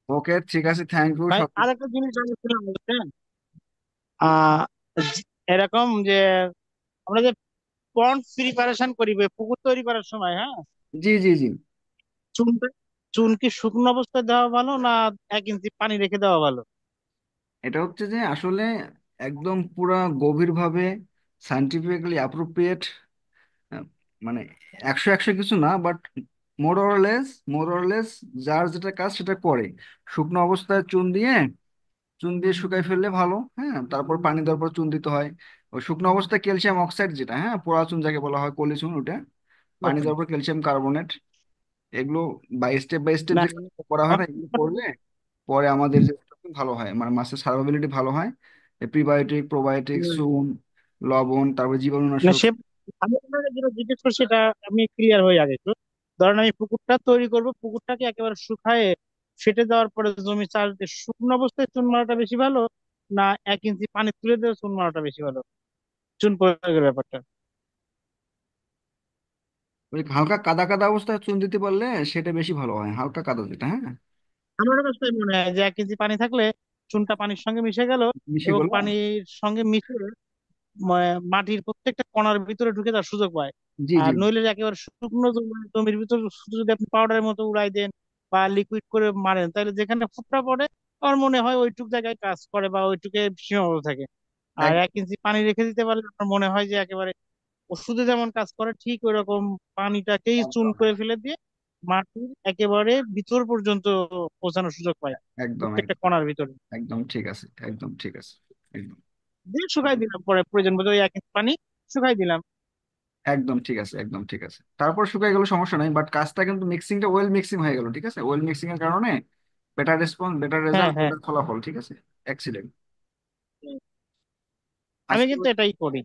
ওকে, ঠিক আছে, thank you ভাই সব। আরেকটা জিনিস জানছিলাম, বুঝছেন? আহ এরকম যে আমরা যে পন্ড প্রিপারেশন করি বা পুকুর তৈরি করার সময়, হ্যাঁ, জি জি জি। চুনটা চুন কি শুকনো অবস্থায় দেওয়া ভালো না 1 ইঞ্চি পানি রেখে দেওয়া ভালো? এটা হচ্ছে যে আসলে একদম পুরা গভীরভাবে সাইন্টিফিক্যালি অ্যাপ্রোপ্রিয়েট, মানে একশো একশো কিছু না, বাট মোর অর লেস যার যেটা কাজ সেটা করে। শুকনো অবস্থায় চুন দিয়ে শুকাই ফেললে ভালো। হ্যাঁ, তারপর পানি দেওয়ার পর চুন দিতে হয়। ওই শুকনো অবস্থায় ক্যালসিয়াম অক্সাইড, যেটা হ্যাঁ পোড়া চুন যাকে বলা হয়, কলি চুন, ওটা পানি আচ্ছা। দেওয়ার পর ক্যালসিয়াম কার্বনেট, এগুলো বাই স্টেপ না, যে কাজটা করা হয় না, এগুলো করলে পরে আমাদের যে ভালো হয়, মানে মাছের সার্ভাইভাবিলিটি ভালো হয়। প্রিবায়োটিক, প্রোবায়োটিক, চুন, লবণ, তারপর না জীবাণুনাশক। সে আমি আপনাকে যেটা জিজ্ঞেস করছি সেটা আমি ক্লিয়ার হয়ে আগে একটু। ধরেন আমি পুকুরটা তৈরি করব, পুকুরটাকে একেবারে শুকায়ে ফেটে দেওয়ার পরে জমি চাষ দিয়ে শুকনো অবস্থায় চুন মারাটা বেশি ভালো, না 1 ইঞ্চি পানি তুলে দিয়ে চুন মারাটা বেশি ভালো, চুন প্রয়োগের ব্যাপারটা? ওই হালকা কাদা কাদা অবস্থায় চুন দিতে পারলে সেটা বেশি ভালো হয়, হালকা কাদা যেটা, হ্যাঁ। আমার কাছে তাই মনে হয় যে 1 ইঞ্চি পানি থাকলে চুনটা পানির সঙ্গে মিশে গেল মিশে এবং গেল। পানির সঙ্গে মিশে মাটির প্রত্যেকটা কণার ভিতরে ঢুকে যাওয়ার সুযোগ পায়। জি জি। আর নইলে যে একেবারে শুকনো জমির ভিতর শুধু যদি আপনি পাউডারের মতো উড়াই দেন বা লিকুইড করে মারেন, তাহলে যেখানে ফুটটা পড়ে আমার মনে হয় ওইটুক জায়গায় কাজ করে বা ওইটুকে সীমাবদ্ধ থাকে। আর এক 1 ইঞ্চি পানি রেখে দিতে পারলে আমার মনে হয় যে একেবারে ওষুধে যেমন কাজ করে ঠিক ওই রকম পানিটাকেই চুন একদম করে ফেলে দিয়ে মাটির একেবারে ভিতর পর্যন্ত পৌঁছানোর সুযোগ পায়, একদম প্রত্যেকটা একদম কণার ভিতরে। একদম ঠিক আছে, একদম ঠিক আছে, একদম। দিয়ে শুকাই দিলাম, পরে প্রয়োজন বোধ ওই 1 ইঞ্চি পানি শুকাই দিলাম। একদম ঠিক আছে, একদম ঠিক আছে, তারপর শুকিয়ে গেল সমস্যা নাই, বাট কাজটা কিন্তু মিক্সিংটা ওয়েল মিক্সিং হয়ে গেল, ঠিক আছে, ওয়েল মিক্সিং এর কারণে বেটার রেসপন্স, বেটার হ্যাঁ, রেজাল্ট, হ্যাঁ। বেটার ফলাফল, ঠিক আছে। এক্সিলেন্ট। আমি আজকে কিন্তু এটাই করি।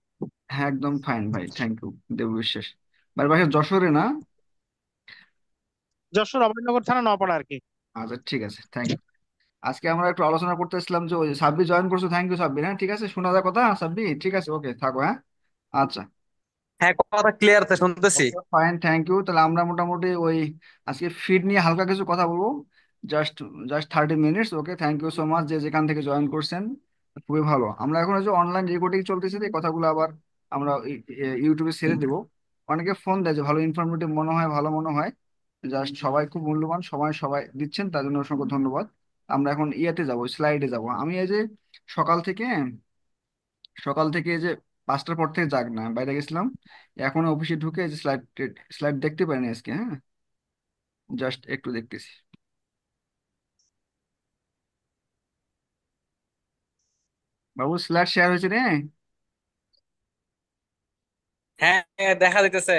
হ্যাঁ, একদম ফাইন ভাই, থ্যাংক ইউ। দেব বিশ্বাস। বাড়ি বাসা যশোরে না? যশোর অভয়নগর থানা, নপাড়া আর কি। আচ্ছা, ঠিক আছে, থ্যাংক ইউ। আজকে আমরা একটু আলোচনা করতেছিলাম যে ওই সাব্বির জয়েন করছো, থ্যাংক ইউ সাব্বির। হ্যাঁ, ঠিক আছে, শোনা যায় কথা সাব্বির, ঠিক আছে, ওকে থাকো, হ্যাঁ। আচ্ছা। হ্যাঁ, কথা ক্লিয়ার আছে, শুনতেছি। Okay fine, thank you. তাহলে আমরা মোটামুটি ওই আজকে ফিড নিয়ে হালকা কিছু কথা বলবো, just just 30 minutes. Okay, thank you so much যে যেখান থেকে জয়েন করছেন। খুবই ভালো। আমরা এখন ওই যে অনলাইন রেকর্ডিং চলতেছে, এই কথাগুলো আবার আমরা ইউটিউবে ছেড়ে দেবো। অনেকে ফোন দেয় যে ভালো ইনফরমেটিভ মনে হয়, ভালো মনে হয়। জাস্ট সবাই খুব মূল্যবান, সবাই সবাই দিচ্ছেন, তার জন্য অসংখ্য ধন্যবাদ। আমরা এখন ইয়েতে যাব, স্লাইডে যাব। আমি এই যে সকাল থেকে সকাল থেকে এই যে 5টার পর থেকে যাক না, বাইরে গেছিলাম। এখন অফিসে ঢুকে এই যে স্লাইড স্লাইড দেখতে পারিনি আজকে, হ্যাঁ। জাস্ট একটু দেখতেছি। বাবু, স্লাইড শেয়ার হয়েছে রে? হ্যাঁ, হ্যাঁ, দেখা যাইতেছে।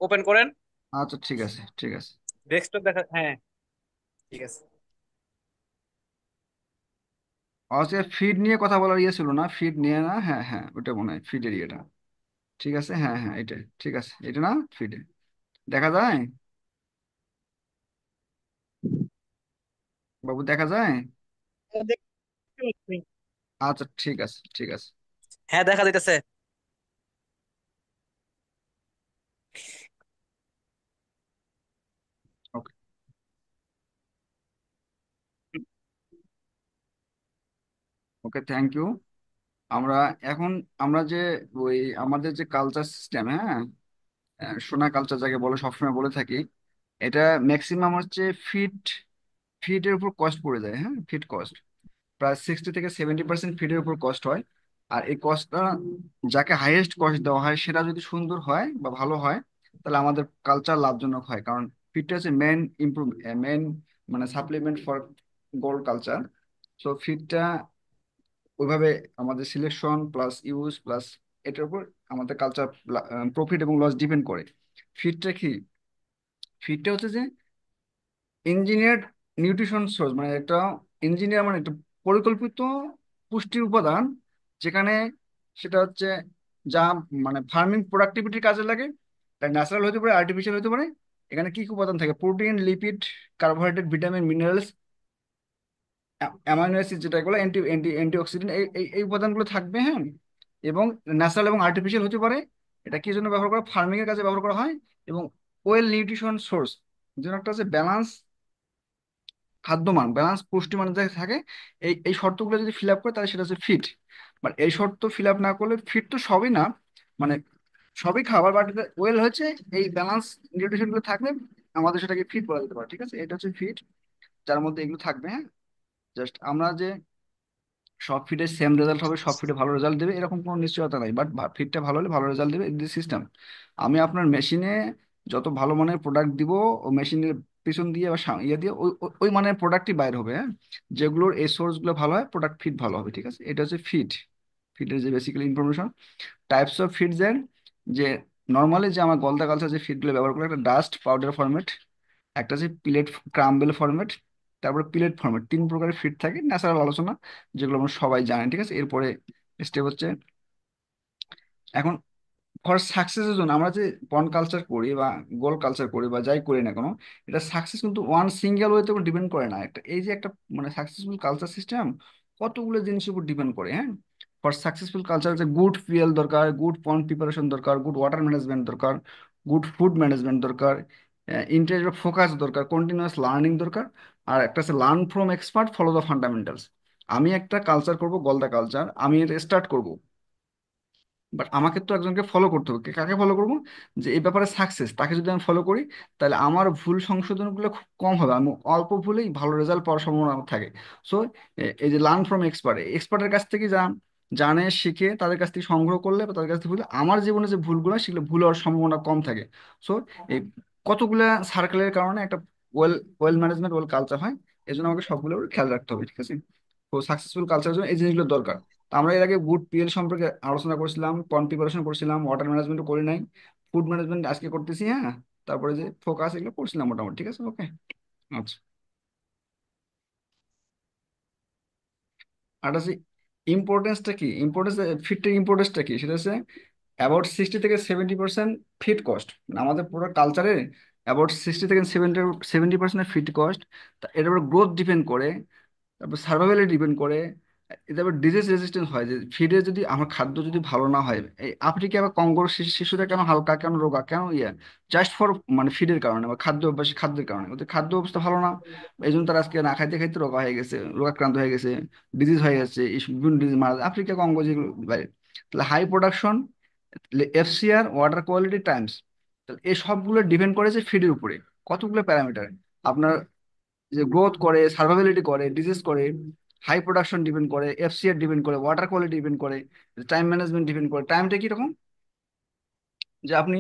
ওপেন করেন। আচ্ছা, ঠিক আছে, ঠিক আছে। ডেস্কটপ দেখা, হ্যাঁ, ঠিক আছে। আচ্ছা, ফিড নিয়ে কথা বলার ইয়ে ছিল না, ফিড নিয়ে না, হ্যাঁ হ্যাঁ, ওটা মনে হয় ফিডের ইয়েটা। ঠিক আছে, হ্যাঁ হ্যাঁ, এটা ঠিক আছে, এটা না ফিডে দেখা যায়। বাবু, দেখা যায়? দেখতে পাচ্ছি। আচ্ছা, ঠিক আছে, ঠিক আছে। হ্যাঁ, দেখা যাইতেছে। ওকে, ওকে, থ্যাংক ইউ। আমরা এখন আমরা যে ওই আমাদের যে কালচার সিস্টেম, হ্যাঁ, সোনা কালচার যাকে বলে, সবসময় বলে থাকি, এটা ম্যাক্সিমাম হচ্ছে ফিট ফিটের উপর কস্ট পড়ে যায়, হ্যাঁ, ফিট কস্ট প্রায় 60 থেকে 70% ফিটের উপর কস্ট হয়। আর এই কস্টটা যাকে হাইয়েস্ট কস্ট দেওয়া হয় সেটা যদি সুন্দর হয় বা ভালো হয়, তাহলে আমাদের কালচার লাভজনক হয়, কারণ ফিটটা হচ্ছে মেন ইমপ্রুভ, মেন মানে supplement for gold culture. So ফিটটা ওইভাবে আমাদের সিলেকশন প্লাস ইউজ প্লাস এটার উপর আমাদের কালচার প্রফিট এবং লস ডিপেন্ড করে। ফিটটা কি? ফিটটা হচ্ছে যে ইঞ্জিনিয়ার্ড নিউট্রিশন সোর্স, মানে একটা ইঞ্জিনিয়ার মানে একটা পরিকল্পিত পুষ্টি উপাদান, যেখানে সেটা হচ্ছে যা মানে ফার্মিং প্রোডাক্টিভিটির কাজে লাগে। তাই ন্যাচারাল হতে পারে, আর্টিফিশিয়াল হতে পারে। এখানে কি কি উপাদান থাকে? Protein, lipid, carbohydrate, vitamin, minerals, amino acid, যেটা এগুলো অ্যান্টি অ্যান্টি অ্যান্টিঅক্সিডেন্ট, এই এই এই উপাদানগুলো থাকবে, হ্যাঁ। এবং ন্যাচারাল এবং আর্টিফিশিয়াল হতে পারে। এটা কি জন্য ব্যবহার করা? ফার্মিং এর কাজে ব্যবহার করা হয়। এবং ওয়েল নিউট্রিশন সোর্স, যেন একটা আছে ব্যালান্স খাদ্যমান ব্যালেন্স পুষ্টিমান যাতে থাকে, এই এই শর্তগুলো যদি ফিল আপ করে তাহলে সেটা হচ্ছে ফিট। বাট এই শর্ত ফিল আপ না করলে ফিট তো সবই না, মানে সবই খাবার, বাট ওয়েল হচ্ছে এই ব্যালেন্স নিউট্রিশন গুলো থাকলে আমাদের সেটাকে ফিট বলা যেতে পারে। ঠিক আছে, এটা হচ্ছে ফিট, যার মধ্যে এগুলো থাকবে। হ্যাঁ, জাস্ট আমরা যে সব ফিডে সেম রেজাল্ট হবে, সব ফিডে ভালো রেজাল্ট দেবে এরকম কোনো নিশ্চয়তা নাই, বাট ফিডটা ভালো হলে ভালো রেজাল্ট দেবে, এই সিস্টেম। আমি আপনার মেশিনে যত ভালো মানের প্রোডাক্ট দিব, ও মেশিনের পিছন দিয়ে বা ইয়ে দিয়ে ওই ওই ওই মানের প্রোডাক্টই বাইর হবে। হ্যাঁ, যেগুলোর এই সোর্স গুলো ভালো হয় প্রোডাক্ট ফিট ভালো হবে। ঠিক আছে, এটা হচ্ছে ফিড, ফিডের যে basically information. Types of feeds এর যে নর্মালি যে আমার গলদা কালচার যে ফিডগুলো ব্যবহার করে, একটা ডাস্ট পাউডার ফরম্যাট, একটা যে প্লেট ক্রাম্বেল ফরম্যাট, তারপরে প্লেট ফরম্যাট, তিন প্রকারের ফিড থাকে, ন্যাচারাল আলোচনা যেগুলো আমরা সবাই জানি। ঠিক আছে, এরপরে স্টেপ হচ্ছে এখন ফর সাকসেসের জন্য আমরা যে পন্ড কালচার করি বা গোল কালচার করি বা যাই করি না কোনো, এটা সাকসেস কিন্তু ওয়ান সিঙ্গেল ওয়েতে উপর ডিপেন্ড করে না। একটা এই যে একটা মানে সাকসেসফুল কালচার সিস্টেম কতগুলো জিনিসের উপর ডিপেন্ড করে। হ্যাঁ, ফর সাকসেসফুল কালচার যে গুড ফুয়েল দরকার, গুড পন্ড প্রিপারেশন দরকার, গুড ওয়াটার ম্যানেজমেন্ট দরকার, গুড ফুড ম্যানেজমেন্ট দরকার, ইন্টারেস্ট ফোকাস দরকার, কন্টিনিউয়াস লার্নিং দরকার, আর একটা আছে learn from expert follow the fundamentals. আমি একটা কালচার করব, গলদা কালচার, আমি এটা স্টার্ট করব, বাট আমাকে তো একজনকে ফলো করতে হবে। কাকে ফলো করবো? যে এই ব্যাপারে সাকসেস, তাকে যদি আমি ফলো করি তাহলে আমার ভুল সংশোধনগুলো খুব কম হবে, আমি অল্প ভুলেই ভালো রেজাল্ট পাওয়ার সম্ভাবনা আমার থাকে। সো এই যে লার্ন ফ্রম এক্সপার্ট, এক্সপার্টের কাছ থেকে জানে শিখে তাদের কাছ থেকে সংগ্রহ করলে বা তাদের কাছ থেকে বুঝলে আমার জীবনে যে ভুলগুলো সেগুলো ভুল হওয়ার সম্ভাবনা কম থাকে। সো এই কতগুলা সার্কেলের কারণে একটা well well management, well culture হয়। এই জন্য আমাকে সবগুলো খেয়াল রাখতে হবে। ঠিক আছে, তো সাকসেসফুল কালচারের জন্য এই জিনিসগুলো দরকার। তো আমরা এর আগে গুড পিএল সম্পর্কে আলোচনা করছিলাম, কনফিগারেশন করছিলাম, ওয়াটার ম্যানেজমেন্ট করি নাই, ফুড ম্যানেজমেন্ট আজকে করতেছি। হ্যাঁ, তারপরে যে ফোকাস এগুলো করছিলাম মোটামুটি। ঠিক আছে, ওকে। আচ্ছা, আর আছে ইম্পর্টেন্সটা কি, ইম্পর্টেন্স ফিটের ইম্পর্টেন্সটা কি, সেটা হচ্ছে অ্যাবাউট 60 থেকে 70% ফিট কস্ট। আমাদের পুরো কালচারে অ্যাবাউট 60 থেকে 70% ফিট কস্ট। এটার উপর গ্রোথ ডিপেন্ড করে, তারপর সার্ভাইভালে ডিপেন্ড করে, তারপর ডিজিজ রেজিস্ট্যান্স হয় যে ফিডে যদি আমার খাদ্য যদি ভালো না হয়। এই আফ্রিকা বা কঙ্গোর শিশুরা কেন হালকা, কেন রোগা, কেন ইয়ে, জাস্ট ফর মানে ফিডের কারণে বা খাদ্য অভ্যাস, খাদ্যের কারণে ওদের খাদ্য অবস্থা ভালো না। এই জন্য তারা আজকে না খাইতে খাইতে রোগা হয়ে গেছে, রোগাক্রান্ত হয়ে গেছে, ডিজিজ হয়ে গেছে, এই বিভিন্ন ডিজিজ মারা যায়। আফ্রিকা কঙ্গো যেগুলো বাইরে, তাহলে high production, FCR, water quality, times, তাহলে এই সবগুলো ডিপেন্ড করে যে ফিডের উপরে কতগুলো প্যারামিটার আপনার যে গ্রোথ করে, সার্ভাইভাবিলিটি করে, ডিজিজ করে, হাই প্রোডাকশন ডিপেন্ড করে, এফসিআর ডিপেন্ড করে, ওয়াটার কোয়ালিটি ডিপেন্ড করে, টাইম ম্যানেজমেন্ট ডিপেন্ড করে। টাইমটা কিরকম, যে আপনি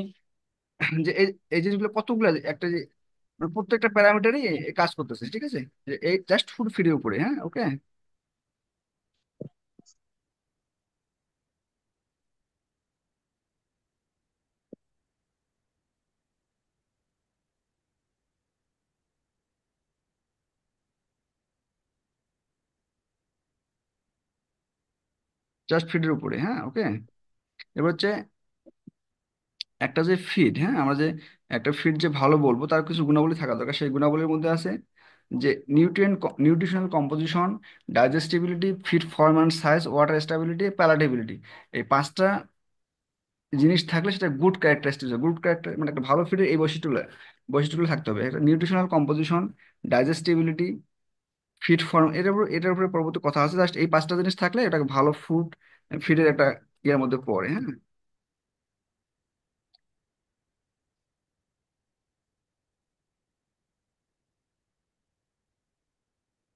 যে এই জিনিসগুলো কতগুলো একটা যে মানে প্রত্যেকটা প্যারামিটারই কাজ করতেছে। ঠিক আছে, যে এই জাস্ট ফুড ফিডের উপরে। হ্যাঁ, ওকে। জাস্ট ফিডের উপরে। হ্যাঁ, ওকে। এবার হচ্ছে একটা যে ফিড, হ্যাঁ আমরা যে একটা ফিড যে ভালো বলবো তার কিছু গুণাবলী থাকা দরকার। সেই গুণাবলীর মধ্যে আছে যে nutritional composition, digestibility, feed form and size, water stability, palatability. এই পাঁচটা জিনিস থাকলে সেটা গুড ক্যারেক্টারিস্টিক্স। গুড ক্যারেক্টার মানে একটা ভালো ফিডের এই বৈশিষ্ট্যগুলো বৈশিষ্ট্যগুলো থাকতে হবে। একটা nutritional composition, digestibility, feed form, এটার উপরে পরবর্তী কথা আছে। জাস্ট এই পাঁচটা জিনিস থাকলে এটাকে ভালো ফুড ফিডের একটা ইয়ের মধ্যে পড়ে। হ্যাঁ,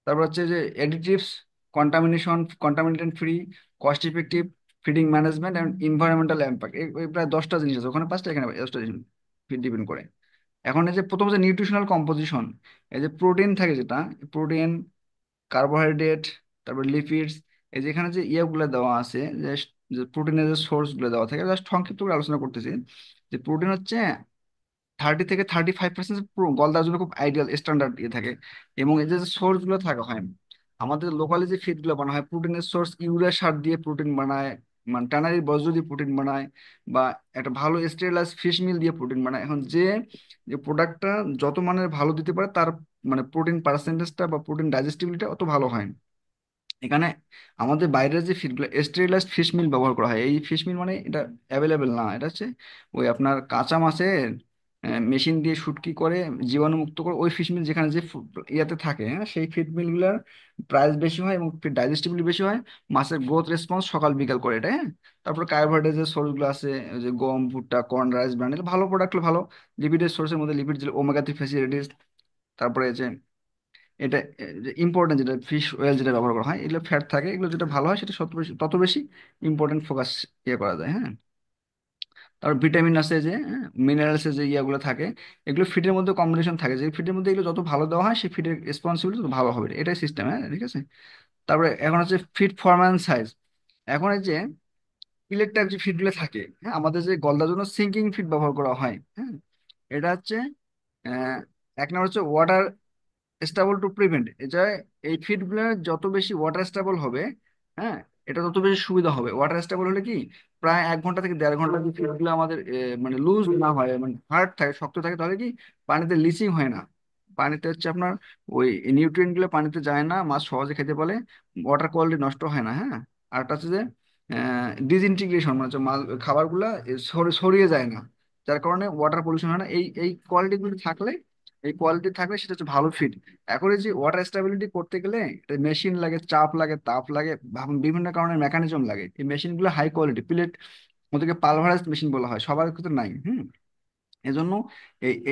তারপর হচ্ছে যে additives, contaminant free, cost effective, feeding management and environmental impact. এই প্রায় 10টা জিনিস আছে, ওখানে পাঁচটা, এখানে 10টা জিনিস ডিপেন্ড করে। এখন এই যে প্রথম যে নিউট্রিশনাল কম্পোজিশন, এই যে প্রোটিন থাকে, যেটা প্রোটিন, কার্বোহাইড্রেট, তারপর লিপিডস, এই যে এখানে যে ইয়েগুলো দেওয়া আছে, যে যে প্রোটিনের যে সোর্স গুলো দেওয়া থাকে, জাস্ট সংক্ষিপ্ত করে আলোচনা করতেছি। যে প্রোটিন হচ্ছে 30 থেকে 35% গলদার জন্য খুব আইডিয়াল স্ট্যান্ডার্ড ইয়ে থাকে। এবং এই যে সোর্স গুলো থাকা হয় আমাদের লোকালি যে ফিড গুলো বানানো হয়, প্রোটিনের সোর্স ইউরিয়া সার দিয়ে প্রোটিন বানায়, মানে ট্যানারির বর্জ্য দিয়ে প্রোটিন বানায়, বা একটা ভালো স্টেরিলাইজ ফিশ মিল দিয়ে প্রোটিন বানায়। এখন যে যে প্রোডাক্টটা যত মানের ভালো দিতে পারে তার মানে প্রোটিন পার্সেন্টেজটা বা প্রোটিন ডাইজেস্টিবিলিটি অত ভালো হয়। এখানে আমাদের বাইরের যে ফিডগুলো স্টেরিলাইজড ফিশ মিল ব্যবহার করা হয়, এই ফিশ মিল মানে এটা অ্যাভেলেবেল না, এটা হচ্ছে ওই আপনার কাঁচা মাছের মেশিন দিয়ে শুটকি করে জীবাণুমুক্ত করে ওই ফিশ মিল যেখানে যে ইয়াতে থাকে, হ্যাঁ, সেই ফিড মিলগুলোর প্রাইস বেশি হয় এবং ডাইজেস্টিবিলিটি বেশি হয়। মাছের গ্রোথ রেসপন্স সকাল বিকাল করে এটা, হ্যাঁ। তারপর কার্বোহাইড্রেট যে সোর্সগুলো আছে, ওই যে গম, ভুট্টা, কর্ন, রাইস, ব্র্যান্ড, এগুলো ভালো প্রোডাক্ট, ভালো লিপিডের সোর্সের মধ্যে লিপিড, যে ওমেগা 3 ফ্যাসি। তারপরে যে এটা ইম্পর্টেন্ট যেটা ফিশ অয়েল যেটা ব্যবহার করা হয়, এগুলো ফ্যাট থাকে, এগুলো যেটা ভালো হয় সেটা তত বেশি ইম্পর্টেন্ট ফোকাস ইয়ে করা যায়, হ্যাঁ। তারপর ভিটামিন আছে, যে মিনারেলসের যে ইয়াগুলো থাকে, এগুলো ফিডের মধ্যে কম্বিনেশন থাকে, যে ফিডের মধ্যে এগুলো যত ভালো দেওয়া হয় সেই ফিডের রেসপন্সিবিলিটি তত ভালো হবে, এটাই সিস্টেম, হ্যাঁ, ঠিক আছে। তারপরে এখন হচ্ছে ফিড ফরম্যান্স সাইজ। এখন এই যে পিলেট টাইপ যে ফিডগুলো থাকে, হ্যাঁ, আমাদের যে গলদার জন্য সিঙ্কিং ফিড ব্যবহার করা হয়, হ্যাঁ, এটা হচ্ছে আহ, এক নম্বর হচ্ছে ওয়াটার স্টেবল টু প্রিভেন্ট, এটা এই ফিডগুলো যত বেশি ওয়াটার স্টেবল হবে, হ্যাঁ, এটা তত বেশি সুবিধা হবে। ওয়াটার স্টেবল হলে কি, প্রায় 1 ঘন্টা থেকে 1.5 ঘন্টা যে ফিডগুলো আমাদের মানে লুজ না হয়, মানে হার্ড থাকে, শক্ত থাকে, তাহলে কি পানিতে লিচিং হয় না। পানিতে হচ্ছে আপনার ওই নিউট্রিয়েন্ট গুলো পানিতে যায় না, মাছ সহজে খেতে পারে, ওয়াটার কোয়ালিটি নষ্ট হয় না, হ্যাঁ। আর একটা হচ্ছে যে ডিসইন্টিগ্রেশন, মানে হচ্ছে মাছ খাবারগুলা ছড়িয়ে যায় না, যার কারণে ওয়াটার পলিউশন হয় না। এই কোয়ালিটি গুলো থাকলে, এই কোয়ালিটি থাকলে সেটা হচ্ছে ভালো ফিড। এখন এই যে ওয়াটার স্টেবিলিটি করতে গেলে মেশিন লাগে, চাপ লাগে, তাপ লাগে, বিভিন্ন কারণে মেকানিজম লাগে। এই মেশিনগুলো হাই কোয়ালিটি প্লেট, ওদেরকে পালভারাইজ মেশিন বলা হয়, সবার ক্ষেত্রে নাই, হুম। এজন্য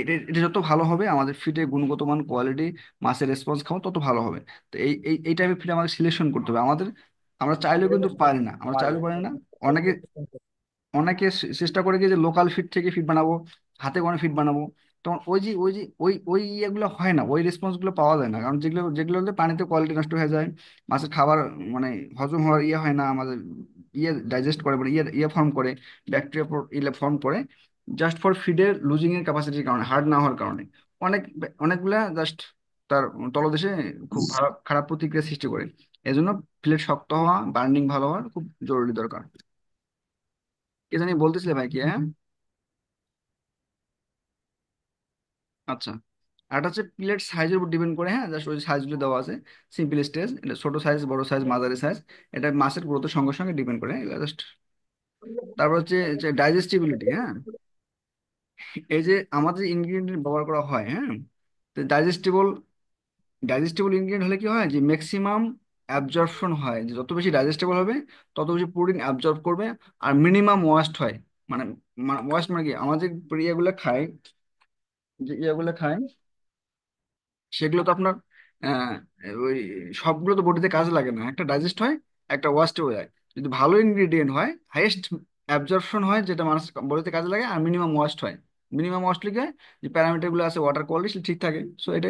এটা এটা যত ভালো হবে আমাদের ফিডের গুণগত মান, কোয়ালিটি, মাছের রেসপন্স খাওয়া তত ভালো হবে। তো এই টাইপের ফিড আমাদের সিলেকশন করতে হবে আমাদের। আমরা চাইলেও কিন্তু পারি না, আমরা চাইলেও পারি না। অনেকে অনেকে চেষ্টা করে কি যে লোকাল ফিড থেকে ফিড বানাবো, হাতে গোনা ফিড বানাবো, তখন ওই ইয়েগুলো হয় না, ওই রেসপন্স গুলো পাওয়া যায় না, কারণ যেগুলো যেগুলো হলে পানিতে কোয়ালিটি নষ্ট হয়ে যায়, মাছের খাবার মানে হজম হওয়ার ইয়ে হয় না আমাদের, ইয়ে ডাইজেস্ট করে, মানে ইয়ে ফর্ম করে, ব্যাকটেরিয়া ইয়ে ফর্ম করে, জাস্ট ফর ফিডের লুজিং এর ক্যাপাসিটির কারণে, হার্ড না হওয়ার কারণে অনেক অনেকগুলা জাস্ট তার তলদেশে খুব খারাপ প্রতিক্রিয়া সৃষ্টি করে। এজন্য প্লেট শক্ত হওয়া, বার্নিং ভালো হওয়ার খুব জরুরি দরকার। কে জানি বলতেছিলে ভাই, কি, হ্যাঁ। আচ্ছা, আর এটা হচ্ছে প্লেট সাইজের উপর ডিপেন্ড করে, হ্যাঁ, জাস্ট ওই সাইজগুলো দেওয়া আছে। সিম্পল স্টেজ, এটা ছোট সাইজ, বড় সাইজ, মাঝারি সাইজ, এটা মাছের গ্রোথের সঙ্গে সঙ্গে ডিপেন্ড করে, এগুলো জাস্ট। তারপর হচ্ছে যে ডাইজেস্টিবিলিটি, হ্যাঁ, এই যে আমাদের ইনগ্রিডিয়েন্ট ব্যবহার করা হয়, হ্যাঁ, তো ডাইজেস্টেবল ইনগ্রিডিয়েন্ট হলে কি হয় যে ম্যাক্সিমাম অ্যাবজর্পশন হয়, যে যত বেশি ডাইজেস্টেবল হবে তত বেশি প্রোটিন অ্যাবজর্ব করবে, আর মিনিমাম ওয়াস্ট হয়। মানে ওয়াস্ট মানে কি, আমাদের ইয়েগুলো খাই, যে ইয়েগুলো খাই সেগুলো তো আপনার আহ, ওই সবগুলো তো বডিতে কাজে লাগে না, একটা ডাইজেস্ট হয়, একটা ওয়াস্ট হয়ে যায়। যদি ভালো ইনগ্রেডিয়েন্ট হয়, হাইয়েস্ট অ্যাবজর্পশন হয়, যেটা মানুষ বডিতে কাজে লাগে, আর মিনিমাম ওয়াস্ট হয়। মিনিমাম ওয়াস্ট লিখে যে প্যারামিটার গুলো আছে, ওয়াটার কোয়ালিটি ঠিক থাকে। সো এটা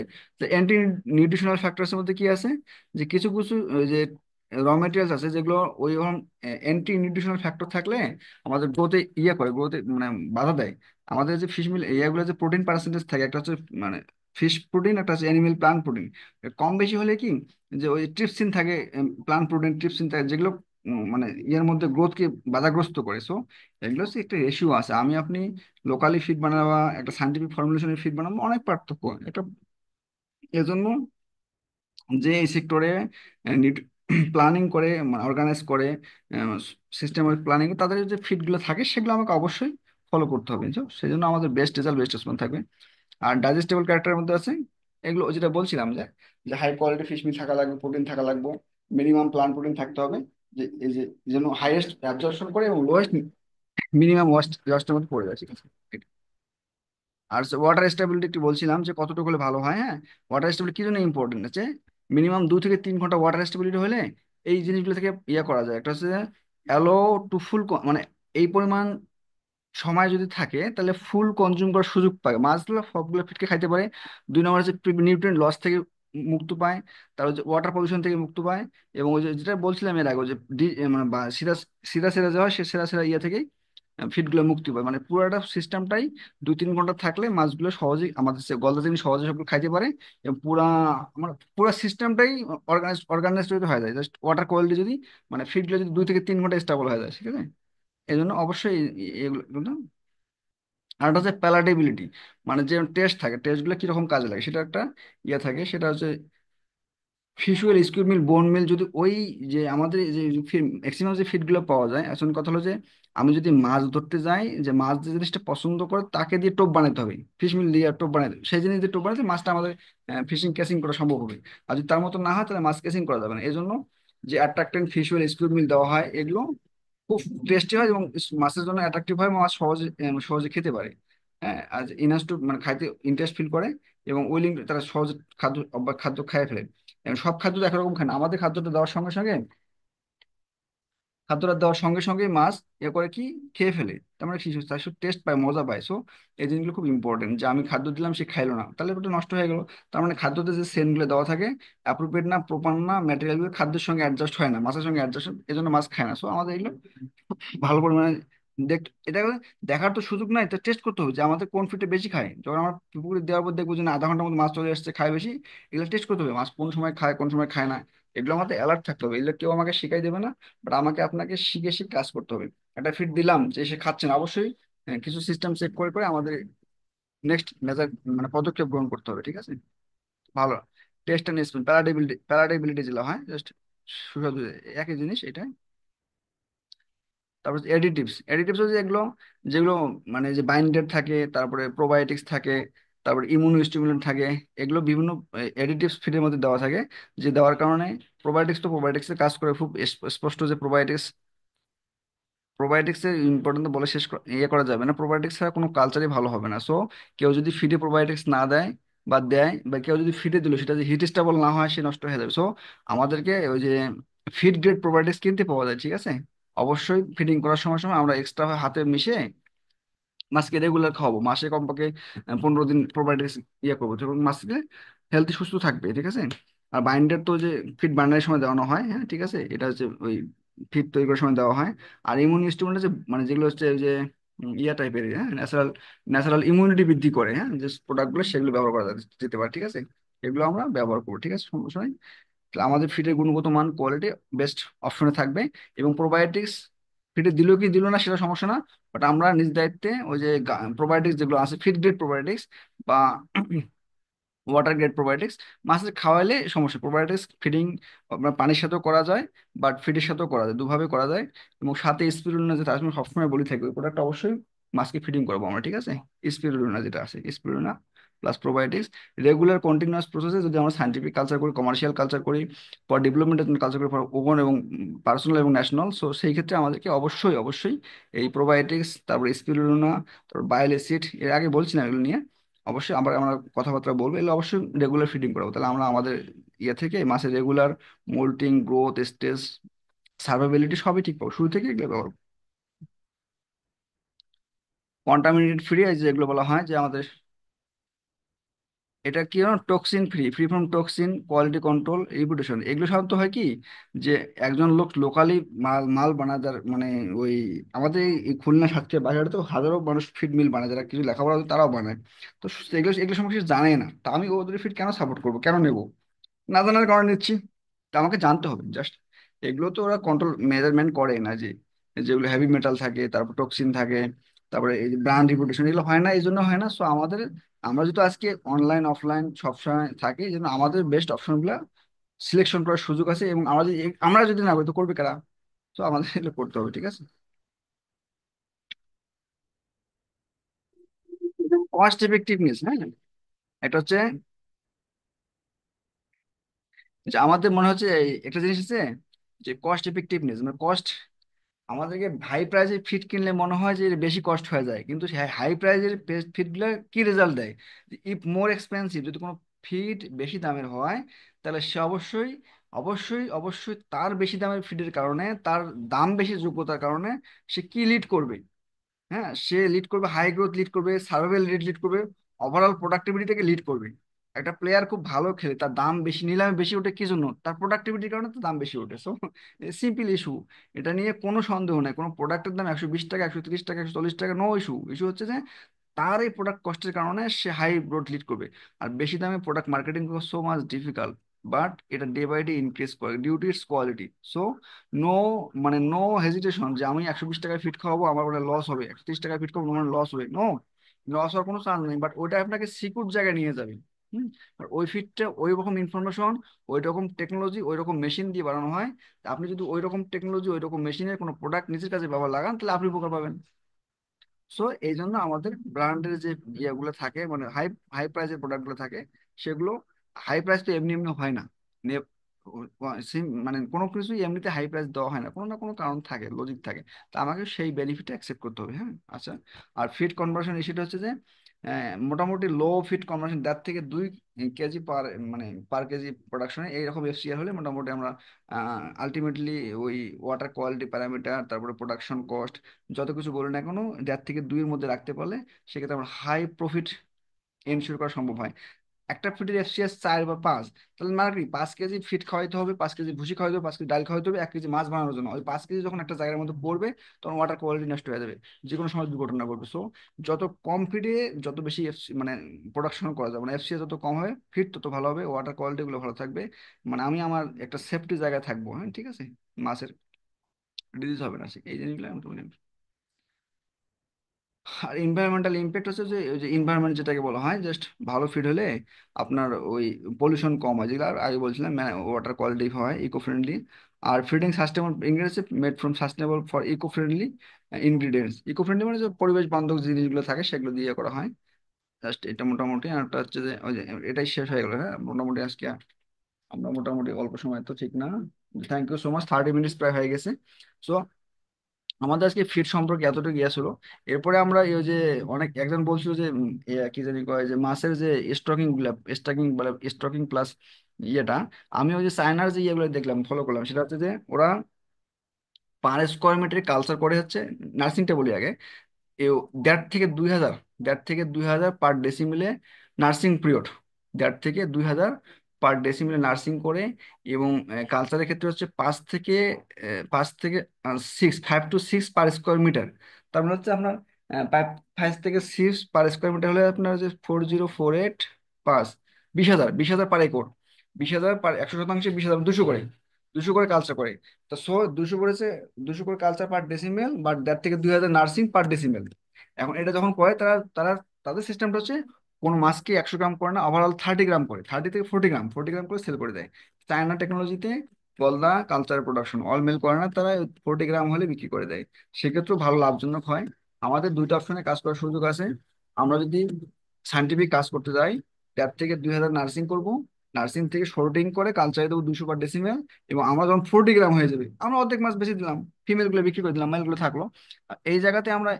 অ্যান্টি নিউট্রিশনাল ফ্যাক্টরস এর মধ্যে কি আছে, যে কিছু কিছু ওই যে র মেটেরিয়ালস আছে যেগুলো ওই অ্যান্টি নিউট্রিশনাল ফ্যাক্টর থাকলে আমাদের গ্রোথে ইয়ে করে, গ্রোথে মানে বাধা দেয়। আমাদের যে ফিশ মিল ইয়াগুলো যে প্রোটিন পার্সেন্টেজ থাকে, একটা হচ্ছে মানে ফিশ প্রোটিন, একটা হচ্ছে অ্যানিমেল প্লান্ট প্রোটিন। কম বেশি হলে কি, যে ওই ট্রিপসিন থাকে, প্লান্ট প্রোটিন ট্রিপসিন থাকে, যেগুলো মানে ইয়ের মধ্যে গ্রোথকে বাধাগ্রস্ত করে। সো এগুলো হচ্ছে একটা রেশিও আছে, আমি আপনি লোকালি ফিড বানাবা, একটা সাইন্টিফিক ফর্মুলেশনের ফিড বানাবো, অনেক পার্থক্য একটা। এজন্য যে এই সেক্টরে প্ল্যানিং করে, অর্গানাইজ করে, সিস্টেমের প্ল্যানিং, তাদের যে ফিডগুলো থাকে সেগুলো আমাকে অবশ্যই ফলো করতে হবে, বুঝছো? সেই জন্য আমাদের বেস্ট রেজাল্ট, বেস্ট রেসপন্স থাকবে। আর ডাইজেস্টেবল ক্যারেক্টারের মধ্যে আছে এগুলো, ওই যেটা বলছিলাম, যে যে হাই কোয়ালিটি ফিশ মিল থাকা লাগবে, প্রোটিন থাকা লাগবে, মিনিমাম প্লান্ট প্রোটিন থাকতে হবে, যে এই যে যেন হাইয়েস্ট অ্যাবজর্পশন করে এবং লোয়েস্ট মিনিমাম ওয়াস্টের মধ্যে পড়ে যায়, ঠিক আছে। আর ওয়াটার স্টেবিলিটি একটু বলছিলাম যে কতটুকু হলে ভালো হয়, হ্যাঁ। ওয়াটার স্টেবিলিটি কি জন্য ইম্পর্টেন্ট আছে, মিনিমাম 2 থেকে 3 ঘন্টা ওয়াটার স্টেবিলিটি হলে এই জিনিসগুলো থেকে ইয়ে করা যায়। একটা হচ্ছে অ্যালো টু ফুল, মানে এই পরিমাণ সময় যদি থাকে তাহলে ফুল কনজিউম করার সুযোগ পায় মাছগুলো, সবগুলো ফিটকে খাইতে পারে। 2 নম্বর হচ্ছে নিউট্রিয়েন্ট লস থেকে মুক্ত পায়, তারপর যে ওয়াটার পলিউশন থেকে মুক্ত পায়, এবং ওই যে যেটা বলছিলাম এর আগে, ওই যে মানে বা সিধা সিধা সিধা যে হয়, সে সিধা সিধা ইয়ে থেকে ফিডগুলো মুক্তি পায়, মানে পুরোটা সিস্টেমটাই 2-3 ঘন্টা থাকলে মাছগুলো সহজেই আমাদের গলদা চিংড়ি সহজে সবগুলো খাইতে পারে, এবং আমার পুরো সিস্টেমটাই অর্গানাইজ হয়ে যায়, জাস্ট ওয়াটার কোয়ালিটি যদি, মানে ফিডগুলো যদি 2 থেকে 3 ঘন্টা স্টেবল হয়ে যায়, ঠিক আছে। এই জন্য অবশ্যই এগুলো। আর একটা হচ্ছে প্যালাটেবিলিটি, মানে যে টেস্ট থাকে, টেস্টগুলো কিরকম কাজে লাগে সেটা একটা ইয়ে থাকে, সেটা হচ্ছে ফিশুয়াল স্কিউড মিল, বোন মিল, যদি ওই যে আমাদের যে ম্যাক্সিমাম যে ফিডগুলো পাওয়া যায়, আসলে কথা হলো যে আমি যদি মাছ ধরতে যাই, যে মাছ যে জিনিসটা পছন্দ করে তাকে দিয়ে টোপ বানাতে হবে, ফিশ মিল দিয়ে টোপ বানাতে হবে, সেই জিনিস দিয়ে টোপ বানাতে মাছটা আমাদের ফিশিং ক্যাচিং করা সম্ভব হবে। আর যদি তার মতো না হয় তাহলে মাছ ক্যাচিং করা যাবে না। এই জন্য যে অ্যাট্রাক্টেন্ট ফিশ ওয়েল, স্কুইড মিল দেওয়া হয়, এগুলো খুব টেস্টি হয় এবং মাছের জন্য অ্যাট্রাকটিভ হয়, মাছ সহজে সহজে খেতে পারে। হ্যাঁ, আর ইনাস টু মানে খাইতে ইন্টারেস্ট ফিল করে এবং উইলিং, তারা সহজে খাদ্য খায় ফেলে। এবং সব খাদ্য তো একরকম খায় না, আমাদের খাদ্যটা দেওয়ার সঙ্গে সঙ্গে, খাদ্যটা দেওয়ার সঙ্গে সঙ্গে মাছ করে কি খেয়ে ফেলে, তার মানে কি তার টেস্ট পায়, মজা পায়। সো এই জিনিসগুলো খুব ইম্পর্টেন্ট, যে আমি খাদ্য দিলাম সে খাইলো না তাহলে ওটা নষ্ট হয়ে গেল। তার মানে খাদ্যতে যে সেন্টগুলো দেওয়া থাকে অ্যাপ্রোপ্রিয়েট না, প্রপার না, ম্যাটেরিয়ালগুলো খাদ্যের সঙ্গে অ্যাডজাস্ট হয় না, মাছের সঙ্গে অ্যাডজাস্ট, এই জন্য মাছ খায় না। সো আমাদের এগুলো ভালো পরিমাণে দেখ, এটা দেখার তো সুযোগ নাই, এটা টেস্ট করতে হবে যে আমাদের কোন ফিটে বেশি খায়। যখন আমার পুকুরে দেওয়ার পর দেখবো যে না, আধা ঘন্টার মধ্যে মাছ চলে আসছে, খায় বেশি, এগুলো টেস্ট করতে হবে, মাছ কোন সময় খায় কোন সময় খায় না। এগুলো আমাদের অ্যালার্ট থাকতে হবে, এগুলো কেউ আমাকে শিখাই দেবে না, বাট আমাকে আপনাকে শিখে শিখে কাজ করতে হবে। একটা ফিট দিলাম যে সে খাচ্ছে না, অবশ্যই কিছু সিস্টেম চেক করে করে আমাদের নেক্সট মেজার মানে পদক্ষেপ গ্রহণ করতে হবে, ঠিক আছে। ভালো টেস্ট অ্যান্ড স্মেল, প্যালাটেবিলিটি, প্যালাটেবিলিটি যেটা হয় জাস্ট সুস্বাদু, একই জিনিস এটা। তারপর এডিটিভস, এডিটিভস হচ্ছে এগুলো যেগুলো মানে যে বাইন্ডার থাকে, তারপরে প্রোবায়োটিক্স থাকে, তারপরে ইমিউনো স্টিমুলেন্ট থাকে, এগুলো বিভিন্ন এডিটিভস ফিডের মধ্যে দেওয়া থাকে, যে দেওয়ার কারণে প্রোবায়োটিক্স তো প্রোবায়োটিক্সের কাজ করে খুব স্পষ্ট, যে প্রোবায়োটিক্স, প্রোবায়োটিক্স এর ইম্পর্টেন্ট বলে শেষ ইয়ে করা যাবে না, প্রোবায়োটিক্স ছাড়া কোনো কালচারই ভালো হবে না। সো কেউ যদি ফিডে প্রোবায়োটিক্স না দেয় বা দেয়, বা কেউ যদি ফিডে দিল সেটা যদি হিট স্টেবল না হয় সে নষ্ট হয়ে যাবে। সো আমাদেরকে ওই যে ফিড গ্রেড প্রোবায়োটিক্স কিনতে পাওয়া যায়, ঠিক আছে। অবশ্যই ফিডিং করার সময় সময় আমরা এক্সট্রা হাতে মিশে মাছকে রেগুলার খাওয়াবো, মাসে কমপক্ষে 15 দিন প্রোবায়োটিক্স ইয়ে করবো, যখন মাছকে হেলদি সুস্থ থাকবে, ঠিক আছে। আর বাইন্ডার তো যে ফিড বানানোর সময় দেওয়ানো হয়, হ্যাঁ ঠিক আছে, এটা হচ্ছে ওই ফিড তৈরি করার সময় দেওয়া হয়। আর ইমিউন স্টিমুলেন্ট যে মানে যেগুলো হচ্ছে ওই যে ইয়া টাইপের, হ্যাঁ ন্যাচারাল, ন্যাচারাল ইমিউনিটি বৃদ্ধি করে, হ্যাঁ যে প্রোডাক্টগুলো সেগুলো ব্যবহার করা যেতে পারে, ঠিক আছে। এগুলো আমরা ব্যবহার করবো, ঠিক আছে, সমস্যা নেই। তাহলে আমাদের ফিডের গুণগত মান, কোয়ালিটি বেস্ট অপশনে থাকবে। এবং প্রোবায়োটিক্স ফিডে দিল কি দিল না সেটা সমস্যা না, বাট আমরা নিজ দায়িত্বে ওই যে প্রোবায়োটিক্স যেগুলো আছে, ফিড গ্রেড প্রোবায়োটিক্স বা ওয়াটার গ্রেড প্রোবায়োটিক্স মাছের খাওয়াইলে সমস্যা। প্রোবায়োটিক্স ফিডিং আপনার পানির সাথেও করা যায়, বাট ফিডের সাথেও করা যায়, দুভাবে করা যায়। এবং সাথে স্পিরুলিনা, যেটা আমি সবসময় বলি থাকি, ওই প্রোডাক্ট অবশ্যই মাছকে ফিডিং করবো আমরা, ঠিক আছে। স্পিরুলিনা যেটা আছে, spirulina plus probiotics, regular continuous প্রসেসে যদি আমরা সাইন্টিফিক কালচার করি, কমার্শিয়াল কালচার করি, ফর ডেভেলপমেন্টের জন্য কালচার করি, ফর ওপেন এবং পার্সোনাল এবং ন্যাশনাল, সো সেই ক্ষেত্রে আমাদেরকে অবশ্যই অবশ্যই এই প্রোবায়োটিক্স, তারপর স্পিরুলিনা, তারপর বায়োল অ্যাসিড, এর আগে বলছি না এগুলো নিয়ে, অবশ্যই আবার আমরা কথাবার্তা বলবো, এগুলো অবশ্যই রেগুলার ফিডিং করাবো। তাহলে আমরা আমাদের ইয়ে থেকে মাছের রেগুলার মোল্টিং, গ্রোথ, স্টেজ, সার্ভাইভেলিটি সবই ঠিক পাবো, শুরু থেকে এগুলো ব্যবহার। কন্টামিনেটেড ফ্রি, যেগুলো বলা হয় যে আমাদের, এটা কি জানো, toxin free, free from toxin, quality control, reputation, এগুলো সাধারণত হয় কি, যে একজন লোক লোকালি মাল মাল বানায়, যার মানে ওই আমাদের এই খুলনা সাতক্ষীরা বাজারে তো হাজারো মানুষ ফিড মিল বানায়, যারা কিছু লেখাপড়া আছে তারাও বানায়। তো এগুলো এগুলো সম্পর্কে কিছু জানে না, তা আমি ওদের ফিড কেন সাপোর্ট করবো, কেন নেবো, না জানার কারণে নিচ্ছি। তা আমাকে জানতে হবে জাস্ট। এগুলো তো ওরা কন্ট্রোল মেজারমেন্ট করে না, যে যেগুলো হেভি মেটাল থাকে, তারপর টক্সিন থাকে, তারপরে এই যে ব্র্যান্ড রিপুটেশন, এগুলো হয় না, এই জন্য হয় না। সো আমাদের, আমরা যেহেতু আজকে অনলাইন অফলাইন সবসময় থাকি, এই জন্য আমাদের বেস্ট অপশনগুলো সিলেকশন করার সুযোগ আছে। এবং আমরা যদি না করি তো করবে কারা? তো আমাদের এগুলো করতে হবে, ঠিক আছে। কস্ট এফেক্টিভনেস, হ্যাঁ, এটা হচ্ছে যে আমাদের মনে হচ্ছে একটা জিনিস আছে, যে কস্ট এফেক্টিভনেস মানে কস্ট, আমাদেরকে হাই প্রাইসে ফিট কিনলে মনে হয় যে এটা বেশি কষ্ট হয়ে যায়, কিন্তু হাই প্রাইসের ফিটগুলো কি রেজাল্ট দেয়, ইফ মোর এক্সপেন্সিভ, যদি কোনো ফিট বেশি দামের হয় তাহলে সে অবশ্যই অবশ্যই অবশ্যই তার বেশি দামের ফিটের কারণে, তার দাম বেশি যোগ্যতার কারণে সে কি লিড করবে, হ্যাঁ সে লিড করবে, হাই গ্রোথ লিড করবে, সার্ভাইভাল রেট লিড করবে, ওভারঅল প্রোডাক্টিভিটিটাকে লিড করবে। একটা প্লেয়ার খুব ভালো খেলে তার দাম বেশি, নিলামে বেশি ওঠে কি জন্য, তার প্রোডাক্টিভিটির কারণে তো দাম বেশি ওঠে। সো সিম্পল ইস্যু, এটা নিয়ে কোনো সন্দেহ নাই। কোনো প্রোডাক্টের দাম 120 টাকা, 130 টাকা, 140 টাকা, নো ইস্যু। ইস্যু হচ্ছে যে তার এই প্রোডাক্ট কস্টের কারণে সে হাই গ্রোথ লিড করবে। আর বেশি দামে প্রোডাক্ট মার্কেটিং করা সো মাচ ডিফিকাল্ট, বাট এটা ডে বাই ডে ইনক্রিজ করে due to its quality. So no, মানে নো হেজিটেশন যে আমি 120 টাকায় ফিট খাওয়াবো আমার মানে লস হবে, 130 টাকায় ফিট খাওয়াবো আমার লস হবে, নো, লস হওয়ার কোনো চান্স নেই, বাট ওইটা আপনাকে সিকিউর জায়গায় নিয়ে যাবে। হুম। আর ওই ফিডটা ওই রকম ইনফরমেশন, ওই রকম টেকনোলজি, ওই রকম মেশিন দিয়ে বানানো হয়। তা আপনি যদি ওই রকম টেকনোলজি, ওই রকম মেশিনের কোনো প্রোডাক্ট নিজের কাছে ব্যবহার লাগান, তাহলে আপনি উপকার পাবেন। সো এই জন্য আমাদের ব্র্যান্ডের যে ইয়েগুলো থাকে, মানে হাই হাই প্রাইসের প্রোডাক্টগুলো থাকে, সেগুলো হাই প্রাইস তো এমনি এমনি হয় না। নে- মানে কোনো কিছুই এমনিতে হাই প্রাইস দেওয়া হয় না, কোনো না কোনো কারণ থাকে, লজিক থাকে। তো আমাকে সেই বেনিফিটটা অ্যাকসেপ্ট করতে হবে, হ্যাঁ। আচ্ছা, আর ফিড কনভার্সন ইস্যুটা হচ্ছে যে মোটামুটি লো ফিড কনভার্সন 1.5 থেকে 2 কেজি পার, মানে পার কেজি প্রোডাকশনে এইরকম এফসিআর হলে মোটামুটি আমরা আলটিমেটলি ওই ওয়াটার কোয়ালিটি প্যারামিটার, তারপরে প্রোডাকশন কস্ট, যত কিছু বলি না কেন, 1.5 থেকে 2-এর মধ্যে রাখতে পারলে সেক্ষেত্রে আমার হাই প্রফিট এনশিওর করা সম্ভব হয়। একটা ফিটের এফসিএস 4 বা 5, তাহলে মানে কি 5 কেজি ফিট খাওয়াইতে হবে, 5 কেজি ভুসি খাওয়াইতে হবে, 5 কেজি ডাল খাওয়াইতে হবে 1 কেজি মাছ বানানোর জন্য। ওই 5 কেজি যখন একটা জায়গার মধ্যে পড়বে, তখন ওয়াটার কোয়ালিটি নষ্ট হয়ে যাবে, যে কোনো সময় দুর্ঘটনা ঘটবে। সো যত কম ফিটে যত বেশি মানে প্রোডাকশন করা যাবে, মানে এফসিএস যত কম হবে, ফিট তত ভালো হবে, ওয়াটার কোয়ালিটি গুলো ভালো থাকবে। মানে আমি আমার একটা সেফটি জায়গায় থাকবো, হ্যাঁ ঠিক আছে, মাছের ডিজিজ হবে না, এই জিনিসগুলো আমি তো বলি। আর এনভায়রনমেন্টাল ইমপ্যাক্ট হচ্ছে যে ওই যে এনভায়রনমেন্ট যেটাকে বলা হয়, জাস্ট ভালো ফিড হলে আপনার ওই পলিউশন কম হয়, যেগুলো আগে বলছিলাম, ওয়াটার কোয়ালিটি হয়, ইকো ফ্রেন্ডলি। আর feeding sustainable ingredients made from sustainable for eco friendly ingredients. Eco friendly মানে যে পরিবেশ বান্ধব জিনিসগুলো থাকে সেগুলো দিয়ে করা হয়। জাস্ট এটা মোটামুটি। আর একটা হচ্ছে যে ওই যে এটাই শেষ হয়ে গেল, হ্যাঁ মোটামুটি আজকে আমরা মোটামুটি অল্প সময় তো ঠিক না। Thank you so much, 30 minutes প্রায় হয়ে গেছে। সো আমাদের আজকে ফিট সম্পর্কে এতটুকু ইয়ে ছিল। এরপরে আমরা এই যে অনেক একজন বলছিল যে কি জানি কয় যে মাছের যে স্টকিং গুলা, স্টকিং বলে, স্টকিং প্লাস ইয়েটা। আমি ওই যে চায়নার যে ইয়েগুলো দেখলাম, ফলো করলাম, সেটা হচ্ছে যে ওরা পার স্কোয়ার মিটারে কালচার করে হচ্ছে, নার্সিংটা বলি আগে, এও 1.5 থেকে 2 হাজার, 1.5 থেকে 2 হাজার পার ডেসিমিলে নার্সিং পিরিয়ড, 1.5 থেকে 2 হাজার পার ডেসিমিলে নার্সিং করে। এবং কালচারের ক্ষেত্রে হচ্ছে 5 থেকে 6 পার স্কোয়ার মিটার। তার মানে হচ্ছে আপনার 5 থেকে 6 পার স্কোয়ার মিটার হলে আপনার হচ্ছে 4048 পাঁচ, 20,000 পার একর, 20,000 পার 100 শতাংশে 20,000, 200 করে, 200 করে কালচার করে। তো 200 করেছে, 200 করে কালচার পার ডেসিমেল, বা 1.5 থেকে 2 হাজার নার্সিং পার ডেসিমেল। এখন এটা যখন করে তারা তারা তাদের সিস্টেমটা হচ্ছে কোন মাছকে 100 গ্রাম করে না, ওভারঅল 30 গ্রাম করে, 30 থেকে 40 গ্রাম, 40 গ্রাম করে সেল করে দেয়। চায়না টেকনোলজিতে গলদা কালচার প্রোডাকশন অল মিল করে না, তারা 40 গ্রাম হলে বিক্রি করে দেয়। সেক্ষেত্রেও ভালো লাভজনক হয়। আমাদের দুইটা অপশনে কাজ করার সুযোগ আছে। আমরা যদি সাইন্টিফিক কাজ করতে যাই, 1.5 থেকে 2 হাজার নার্সিং করব, নার্সিং থেকে শর্টিং করে কালচারে দেবো 200 পার ডেসিমেল। এবং আমরা যখন 40 গ্রাম হয়ে যাবে, আমরা অর্ধেক মাছ বেশি দিলাম, ফিমেল গুলো বিক্রি করে দিলাম, মেল গুলো থাকলো। আর এই জায়গাতে আমরা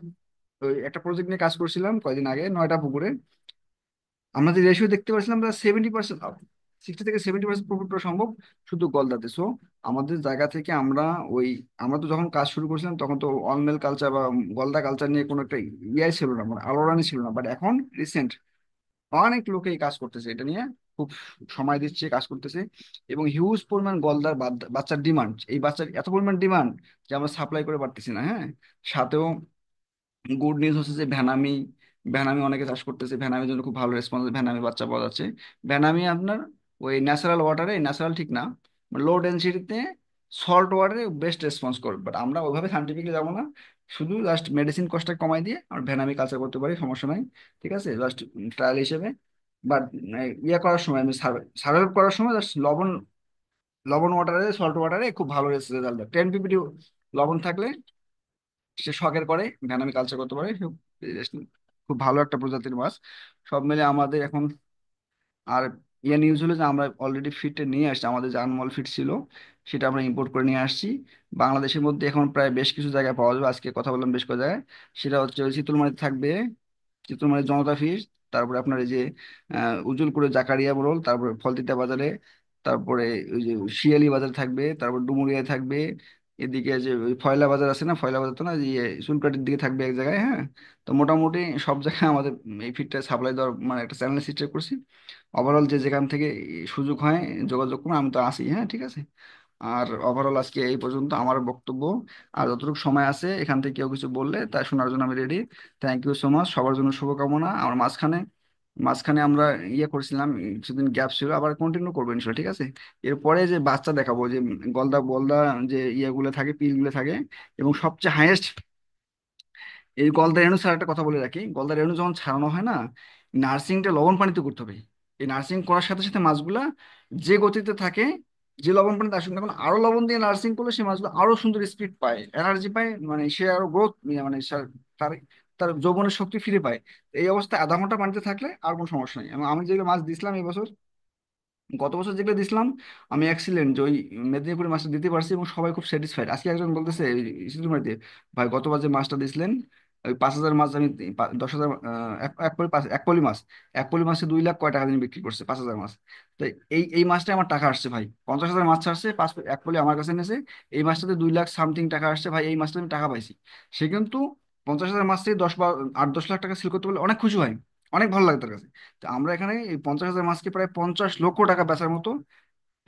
ওই একটা প্রজেক্ট নিয়ে কাজ করছিলাম কয়দিন আগে, 9টা পুকুরে। আমরা যে রেশিও দেখতে পাচ্ছিলাম, আমরা 70%, 60 থেকে 70% প্রফিট করা সম্ভব শুধু গলদাতে। সো আমাদের জায়গা থেকে আমরা ওই, আমরা তো যখন কাজ শুরু করছিলাম তখন তো অনমেল কালচার বা গলদা কালচার নিয়ে কোনো একটা ইয়াই ছিল না, মানে আলোড়নই ছিল না। বাট এখন রিসেন্ট অনেক লোকে এই কাজ করতেছে, এটা নিয়ে খুব সময় দিচ্ছে, কাজ করতেছে। এবং হিউজ পরিমাণ গলদার বাচ্চার ডিমান্ড, এই বাচ্চার এত পরিমাণ ডিমান্ড যে আমরা সাপ্লাই করে পারতেছি না, হ্যাঁ। সাথেও গুড নিউজ হচ্ছে যে ভ্যানামি, ভ্যানামি অনেকে চাষ করতেছে, ভ্যানামির জন্য খুব ভালো রেসপন্স, ভ্যানামি বাচ্চা পাওয়া যাচ্ছে। ভ্যানামি আপনার ওই ন্যাচারাল ওয়াটারে, ন্যাচারাল ঠিক না, লো ডেন্সিটিতে সল্ট ওয়াটারে বেস্ট রেসপন্স করবে। বাট আমরা ওইভাবে সাইন্টিফিকলি যাবো না, শুধু জাস্ট মেডিসিন কস্টটা কমাই দিয়ে আমরা ভ্যানামি কালচার করতে পারি, সমস্যা নাই, ঠিক আছে, জাস্ট ট্রায়াল হিসেবে। বাট ইয়ে করার সময়, আমি সার্ভাইভ করার সময় জাস্ট লবণ, লবণ ওয়াটারে, সল্ট ওয়াটারে খুব ভালো রেজাল্ট দেয়। 10 ppb লবণ থাকলে সে শখের করে ভ্যানামি কালচার করতে পারে। খুব ভালো একটা প্রজাতির মাছ। সব মিলে আমাদের এখন, আর ইয়ে নিউজ হলো যে আমরা অলরেডি ফিটে নিয়ে আসছি, আমাদের যে আনমল ফিট ছিল সেটা আমরা ইম্পোর্ট করে নিয়ে আসছি। বাংলাদেশের মধ্যে এখন প্রায় বেশ কিছু জায়গায় পাওয়া যাবে, আজকে কথা বললাম বেশ কয়েক জায়গায়। সেটা হচ্ছে ওই চিতলমারিতে থাকবে, চিত্রমারি জনতা ফিশ, তারপরে আপনার এই যে উজুলপুরে জাকারিয়া মোড়ল, তারপরে ফলতিতা বাজারে, তারপরে ওই যে শিয়ালি বাজার থাকবে, তারপর ডুমুরিয়ায় থাকবে। এদিকে যে ওই ফয়লা বাজার আছে না, ফয়লা বাজার তো না, যে চুলকাটির দিকে থাকবে এক জায়গায়, হ্যাঁ। তো মোটামুটি সব জায়গায় আমাদের এই ফিডটা সাপ্লাই দেওয়ার মানে একটা চ্যানেল সিস্টেম করছি। ওভারঅল যে যেখান থেকে সুযোগ হয় যোগাযোগ করুন, আমি তো আসি, হ্যাঁ ঠিক আছে। আর ওভারঅল আজকে এই পর্যন্ত আমার বক্তব্য। আর যতটুকু সময় আছে এখান থেকে কেউ কিছু বললে তাই শোনার জন্য আমি ready. Thank you so much, সবার জন্য শুভকামনা। আমার মাঝখানে মাঝখানে আমরা ইয়ে করছিলাম, কিছুদিন গ্যাপ ছিল, আবার কন্টিনিউ করবো ইনশাল্লাহ, ঠিক আছে। এরপরে যে বাচ্চা দেখাবো, যে গলদা গলদা যে ইয়েগুলো থাকে, পিলগুলো থাকে। এবং সবচেয়ে হাইয়েস্ট এই গলদা রেণু ছাড়া একটা কথা বলে রাখি, গলদা রেণু যখন ছাড়ানো হয় না, নার্সিংটা লবণ পানিতে করতে হবে। এই নার্সিং করার সাথে সাথে মাছগুলা যে গতিতে থাকে, যে লবণ পানি তার সঙ্গে, তখন আরো লবণ দিয়ে নার্সিং করলে সেই মাছগুলো আরো সুন্দর স্পিড পায়, এনার্জি পায়, মানে সে আরো গ্রোথ, মানে তার তার যৌবনের শক্তি ফিরে পায়। এই অবস্থায় আধা ঘন্টা পানিতে থাকলে আর কোনো সমস্যা নেই। এবং আমি যেগুলো মাছ দিছিলাম এই বছর, গত বছর যেগুলো দিছিলাম, আমি এক্সিলেন্ট যে ওই মেদিনীপুরের মাছটা দিতে পারছি এবং সবাই খুব স্যাটিসফাইড। আজকে একজন বলতেছে সিদ্ধুমারিতে, ভাই গত বার যে মাছটা দিছিলেন, ওই 5,000 মাছ আমি 10,000, এক পলি মাছ, এক পলি মাছে 2 লাখ কয় টাকা দিয়ে বিক্রি করছে, 5,000 মাছ। তো এই মাছটা আমার টাকা আসছে ভাই, 50,000 মাছ আসছে, এক পলি আমার কাছে নিয়েছে, এই মাছটাতে 2 লাখ সামথিং টাকা আসছে ভাই, এই মাছটা আমি টাকা পাইছি। সে কিন্তু 50,000 মাছ থেকে 8-10 লাখ টাকা সেল করতে পারলে অনেক খুশি হয়, অনেক ভালো লাগে তার কাছে। তো আমরা এখানে এই 50,000 মাছকে প্রায় 50 লক্ষ টাকা বেচার মতো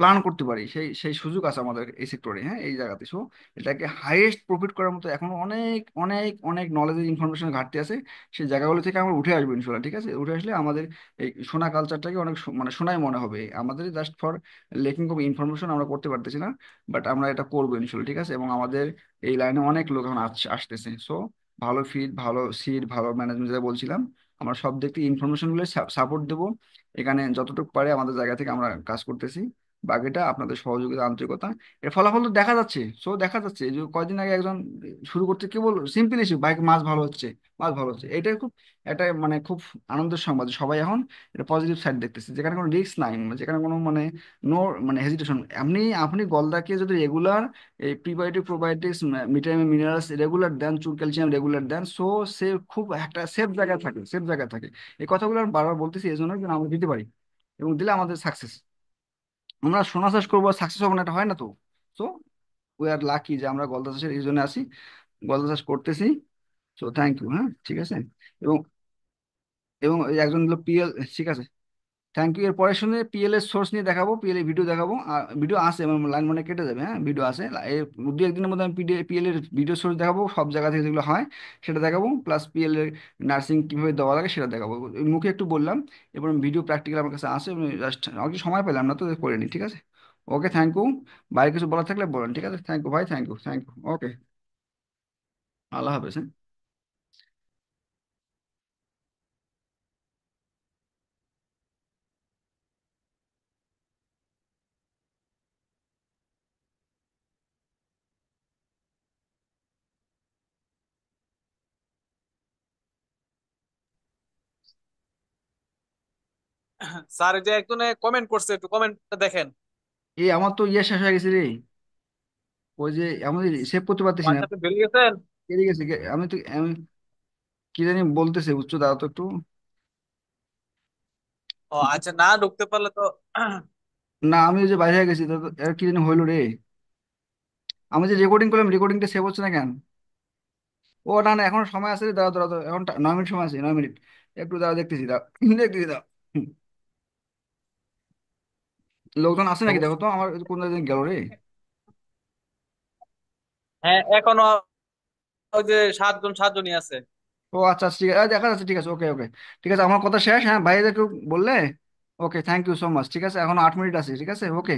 প্ল্যান করতে পারি, সেই সেই সুযোগ আছে আমাদের এই সেক্টরে, হ্যাঁ, এই জায়গাতে। সো এটাকে হাইয়েস্ট প্রফিট করার মতো এখনো অনেক অনেক অনেক নলেজের ইনফরমেশনের ঘাটতি আছে। সেই জায়গাগুলো থেকে আমরা উঠে আসবো ইনশাল্লাহ, ঠিক আছে? উঠে আসলে আমাদের এই সোনা কালচারটাকে অনেক মানে সোনাই মনে হবে। আমাদের just for lacking of information আমরা করতে পারতেছি না, বাট আমরা এটা করবো ইনশাল্লাহ, ঠিক আছে? এবং আমাদের এই লাইনে অনেক লোক এখন আসতেছে। সো ভালো ফিড, ভালো সিড, ভালো ম্যানেজমেন্ট যেটা বলছিলাম, আমরা সব দিক থেকে ইনফরমেশনগুলো সাপোর্ট দেবো। এখানে যতটুকু পারে আমাদের জায়গা থেকে আমরা কাজ করতেছি। বাকিটা আপনাদের সহযোগিতা, আন্তরিকতা, এর ফলাফল তো দেখা যাচ্ছে। সো দেখা যাচ্ছে এই যে কয়দিন আগে একজন শুরু করতে, কি বল, সিম্পল ইস্যু, ভাই মাছ ভালো হচ্ছে, মাছ ভালো হচ্ছে, এটাই খুব একটা মানে খুব আনন্দের সংবাদ যে সবাই এখন এটা পজিটিভ সাইড দেখতেছে, যেখানে কোনো রিস্ক নাই, যেখানে কোনো মানে নো মানে হেজিটেশন। আপনি গলদাকে যদি রেগুলার এই prebiotic, probiotics, vitamin, minerals regular দেন, চুন, ক্যালসিয়াম রেগুলার দেন, সো সে খুব একটা সেফ জায়গায় থাকে, সেফ জায়গায় থাকে। এই কথাগুলো আমি বারবার বলতেছি এই জন্য যে আমরা দিতে পারি, এবং দিলে আমাদের সাকসেস। আমরা সোনা চাষ করবো, সাকসেস হবো না, এটা হয় না তো। সো উই আর লাকি যে আমরা গলদা চাষের এই জন্য আছি, গলদা চাষ করতেছি। সো থ্যাংক ইউ, হ্যাঁ, ঠিক আছে। এবং এবং এই একজন হলো পিএল, ঠিক আছে, থ্যাংক ইউ। এর পরে শুনে পিএল এর সোর্স নিয়ে দেখাবো, পিএল এর ভিডিও দেখাবো, আর ভিডিও আছে এবং লাইন মানে কেটে যাবে, হ্যাঁ, ভিডিও আছে। এই 2-1 দিনের মধ্যে আমি পিএল এর ভিডিও সোর্স দেখাবো, সব জায়গা থেকে যেগুলো হয় সেটা দেখাবো, প্লাস পিএল এর নার্সিং কিভাবে দেওয়া লাগে সেটা দেখাবো। ওই মুখে একটু বললাম, এবার ভিডিও প্র্যাকটিক্যাল আমার কাছে আছে, আমি জাস্ট আমাকে সময় পেলাম না তো করে নিই, ঠিক আছে? ওকে, থ্যাংক ইউ। বাইরে কিছু বলার থাকলে বলেন, ঠিক আছে? থ্যাংক ইউ ভাই, থ্যাংক ইউ, থ্যাংক ইউ, ওকে, আল্লাহ হাফেজ, হ্যাঁ। স্যার যে একজনে কমেন্ট করছে, একটু কমেন্টটা দেখেন। এই আমার তো ইয়ে শেষ হয়ে গেছে রে, ওই যে আমি সেভ করতে পারতেছি না। হোয়াটসঅ্যাপে ভুলে গেছেন? কেটে গেছে আমি কি জানি বলতেছে, বুঝছো, দাঁড়াও তো একটু। ও আচ্ছা, না ঢুকতে পারলে তো। না, আমি ওই যে বাইরে হয়ে গেছি তো, এর কি জানি হইলো রে। আমি যে রেকর্ডিং করলাম, রেকর্ডিংটা সেভ হচ্ছে না কেন? ও না না, এখনো সময় আছে রে, দাঁড়াও দাঁড়াও দাঁড়াও, এখন 9 মিনিট সময় আছে, 9 মিনিট। একটু দাঁড়াও, দেখতেছি, দাঁড়াও দেখতেছি, দাঁড়াও। হুম, লোকজন আছে নাকি দেখো তো, আমার কোন জায়গায় গেল রে। হ্যাঁ, এখনো ওই যে সাতজনই আছে। ও আচ্ছা আচ্ছা, ঠিক আছে, দেখা যাচ্ছে, ঠিক আছে, ওকে ওকে, ঠিক আছে, আমার কথা শেষ, হ্যাঁ, ভাইদেরকে বললে। ওকে, থ্যাংক ইউ সো মাচ, ঠিক আছে, এখন 8 মিনিট আছে, ঠিক আছে, ওকে।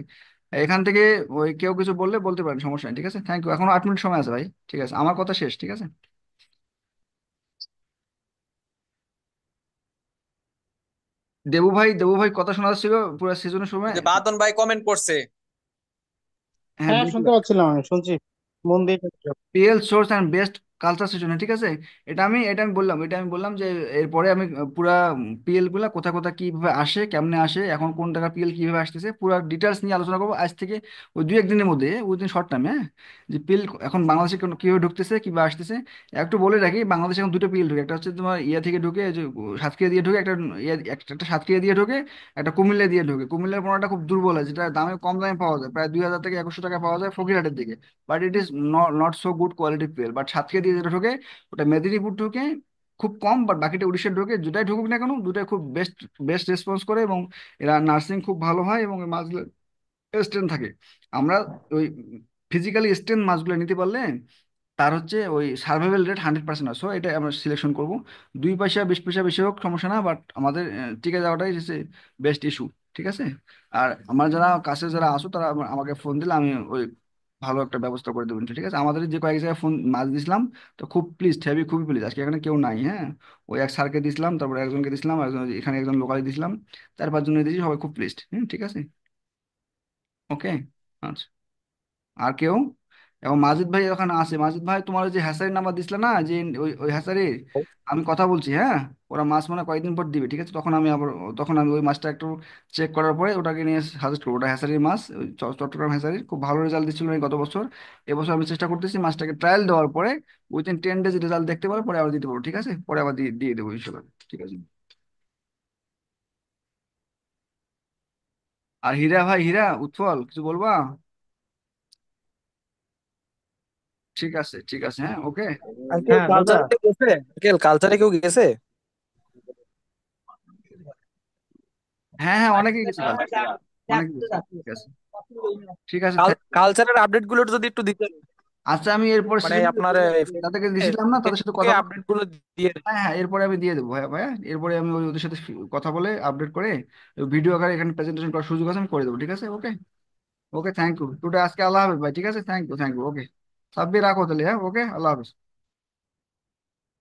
এখান থেকে ওই কেউ কিছু বললে বলতে পারেন, সমস্যা নেই, ঠিক আছে, থ্যাংক ইউ, এখনো 8 মিনিট সময় আছে ভাই, ঠিক আছে, আমার কথা শেষ, ঠিক আছে। দেবু ভাই কথা শোনা যাচ্ছিল পুরো সিজনের ওই সময়। যে বাদন ভাই কমেন্ট করছে। হ্যাঁ, হ্যাঁ, শুনতে দেখলাম। পাচ্ছিলাম, আমি শুনছি, মন দিয়ে শুনছিলাম। PL source and best culture session, ঠিক আছে। এটা আমি বললাম যে এরপরে আমি পুরা পিএল গুলা কোথা কোথা কিভাবে আসে, কেমনে আসে, এখন কোন টাকা পিএল কিভাবে আসতেছে, পুরো ডিটেলস নিয়ে আলোচনা করবো আজ থেকে। ওই 2-1 দিনের মধ্যে, উইদিন শর্ট টাইম, হ্যাঁ, যে পিএল এখন বাংলাদেশে কিভাবে ঢুকতেছে, কিভাবে আসতেছে। একটু বলে রাখি, বাংলাদেশে এখন দুটো পিএল ঢুকে, একটা হচ্ছে তোমার ইয়া থেকে ঢুকে, যে সাতক্ষীরা দিয়ে ঢুকে, একটা সাতক্ষীরা দিয়ে ঢুকে, একটা কুমিল্লা দিয়ে ঢুকে। কুমিল্লার পণ্যটা খুব দুর্বল হয়, যেটা কম দামে পাওয়া যায়, প্রায় 2,000 থেকে 2,100 টাকা পাওয়া যায় ফকিরহাটের দিকে। But it is not so good quality fuel. But Satkhira দিয়ে যেটা ঢোকে, ওটা মেদিনীপুর ঢুকে খুব কম, বাট বাকিটা উড়িষ্যা ঢোকে। যেটাই ঢুকুক না কেন, দুটাই খুব বেস্ট, বেস্ট রেসপন্স করে, এবং এরা নার্সিং খুব ভালো হয়, এবং এই মাছগুলো স্ট্রেন থাকে। আমরা ওই ফিজিক্যালি স্ট্রেন মাছগুলো নিতে পারলে তার হচ্ছে ওই সার্ভাইভাল রেট 100% আসো, এটা আমরা সিলেকশন করব। 2 পয়সা 20 পয়সা বেশি হোক সমস্যা না, বাট আমাদের টিকে যাওয়াটাই হচ্ছে বেস্ট ইস্যু, ঠিক আছে। আর আমার যারা কাছে যারা আসো, তারা আমাকে ফোন দিলে আমি ওই ভালো একটা ব্যবস্থা করে দেবেন, ঠিক আছে? আমাদের যে কয়েক জায়গায় ফোন মাছ দিছিলাম, তো খুব প্লিজ হেভি, খুবই প্লিজ, আজকে এখানে কেউ নাই, হ্যাঁ। ওই এক স্যারকে দিছিলাম, তারপর একজনকে দিছিলাম, একজন এখানে একজন লোকালি দিছিলাম, 4-5 জনের দিয়েছি, সবাই খুব প্লিজড। ঠিক আছে। ওকে। আচ্ছা। আর কেউ? এবং মাজিদ ভাই ওখানে আছে। মাজিদ ভাই, তোমার ওই যে হ্যাসারির নাম্বার দিছিল না, যে ওই ওই হ্যাসারি, আমি কথা বলছি, হ্যাঁ। ওরা মাছ মানে কয়েকদিন পর দিবে, ঠিক আছে? তখন আমি আবার, তখন আমি ওই মাছটা একটু চেক করার পরে ওটাকে নিয়ে সাজেস্ট করবো। ওটা হ্যাসারির মাছ, ওই চট্টগ্রাম হ্যাসারির খুব ভালো রেজাল্ট দিচ্ছিল এই গত বছর। এবছর আমি চেষ্টা করতেছি মাছটাকে ট্রায়াল দেওয়ার পরে উইদিন 10 ডেজ রেজাল্ট দেখতে পারো, পরে আবার দিতে পারবো, ঠিক আছে? পরে আবার দিয়ে দিয়ে দেবো ইনশাল্লাহ। ঠিক আছে। আর হীরা ভাই, হীরা উৎফল, কিছু বলবা? ঠিক আছে, ঠিক আছে, হ্যাঁ, ওকে। আঙ্কেল হ্যাঁ দাদা। কালচারে কেউ গেছে? আঙ্কেল কালচারে কেউ গেছে? হ্যাঁ, হ্যাঁ, অনেকেই গেছে কাল, অনেকে গেছে। ঠিক আছে, ঠিক আছে, কালচারের আপডেট গুলো যদি একটু দিতেন, আচ্ছা, আমি এরপর মানে সেজন্য আপনার যাদেরকে দিছিলাম না তাদের সাথে ফেসবুকে কথা বলে, আপডেট গুলো দিয়ে দেন। হ্যাঁ, হ্যাঁ, এরপরে আমি দিয়ে দেবো ভাইয়া, ভাইয়া, এরপরে আমি ওদের সাথে কথা বলে আপডেট করে ভিডিও আকারে এখানে প্রেজেন্টেশন করার সুযোগ আছে, আমি করে দেবো, ঠিক আছে? ওকে। ওকে, থ্যাংক ইউ টুডে, আজকে আল্লাহ হাফেজ ভাই, ঠিক আছে? থ্যাংক ইউ, থ্যাংক ইউ, ওকে। সাব্বির রাখো তাহলে, হ্যাঁ, ওকে, আল্লাহ হাফেজ।